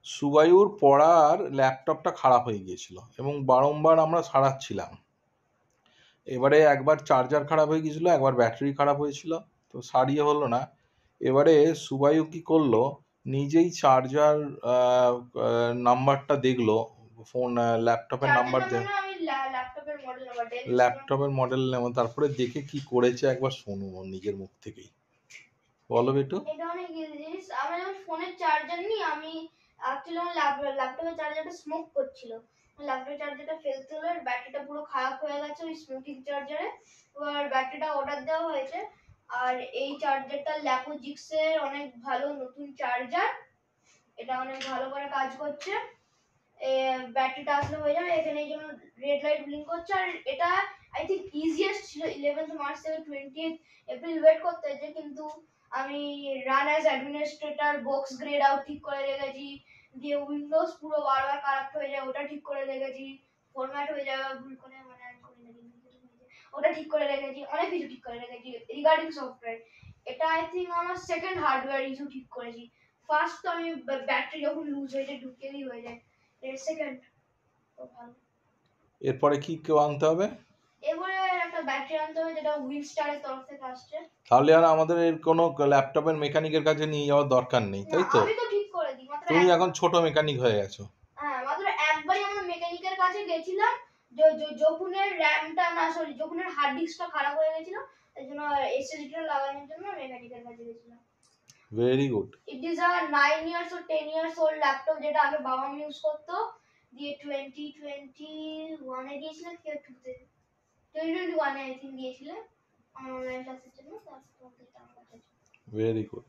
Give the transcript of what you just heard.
সুবায়ুর পড়ার ল্যাপটপটা খারাপ হয়ে গিয়েছিল এবং বারংবার আমরা সারাচ্ছিলাম। এবারে একবার চার্জার খারাপ হয়ে গিয়েছিল, একবার ব্যাটারি খারাপ হয়েছিল, তো সারিয়ে হলো না। এবারে সুবায়ু কি করলো, নিজেই চার্জার নাম্বারটা দেখলো, ফোন ল্যাপটপের নাম্বার ল্যাপটপের মডেল নেওয়া, তারপরে দেখে কি করেছে একবার শোনো ওর নিজের মুখ থেকেই। বলো বেটু। এটা অনেক ইজি জিনিস। আমি যখন ফোনের চার্জার নিই, আমি অ্যাকচুয়ালি আমার ল্যাপটপের চার্জারটা স্মোক করছিল। ল্যাপটপের চার্জারটা ফেলতে হলো, ব্যাটারিটা পুরো খারাপ হয়ে গেছে ওই স্মোকিং চার্জারে। এবার ব্যাটারিটা অর্ডার দেওয়া হয়েছে। আর এই চার্জারটা ল্যাপোজিক্সের অনেক ভালো নতুন চার্জার, এটা অনেক ভালো করে কাজ করছে। ব্যাটারিটা আসলে হয়ে যাবে, এখানে যেমন রেড লাইট ব্লিঙ্ক করছে। আর এটা আই থিঙ্ক ইজিয়েস্ট ছিল 11th মার্চ থেকে 20th এপ্রিল ওয়েট করতে হয়েছে, কিন্তু আমি run as administrator box grade out ঠিক করে রেখেছি, দিয়ে উইন্ডোজ পুরো বারবার কারেক্ট হয়ে যায় ওটা ঠিক করে রেখেছি, ফরম্যাট হয়ে যাবে ভুল করে, মানে আমি করি না কিন্তু ওটা ঠিক করে রেখেছি, অনেক কিছু ঠিক করে রেখেছি রিগার্ডিং সফটওয়্যার। এটা আই থিঙ্ক আমার সেকেন্ড হার্ডওয়্যার ইস্যু ঠিক করেছি। ফার্স্ট তো আমি ব্যাটারি যখন লুজ হয়ে যায় ঢুকিয়ে হয়ে যায়, সেকেন্ড তো ভালো। এরপরে কি কেউ আনতে হবে? এবারে একটা ব্যাটারি আনতে হবে যেটা উইলস্টারের তরফ থেকে আসছে। তাহলে আর আমাদের এর কোনো ল্যাপটপের মেকানিকের কাছে নিয়ে যাওয়ার দরকার নেই, তাই তো? আমি তো ঠিক করে দিই মাত্র তুমি এখন ছোট মেকানিক হয়ে গেছো। হ্যাঁ, মাত্র একবারই আমরা মেকানিকের কাছে গেছিলাম, যখনের র্যামটা না সরি যখনের হার্ড ডিস্কটা খারাপ হয়ে গেছিল, এই জন্য এসএসডিটা লাগানোর জন্য মেকানিকের কাছে গেছিলাম। Very good. It is a 9 years or 10 years old laptop, যেটা আগে বাবা ইউজ করতো, দিয়ে 2021 এ দিয়েছিলেন কেউ 2021 এ আই থিঙ্ক দিয়েছিলেন অনলাইন ক্লাসের জন্য, তারপর ভেরি গুড।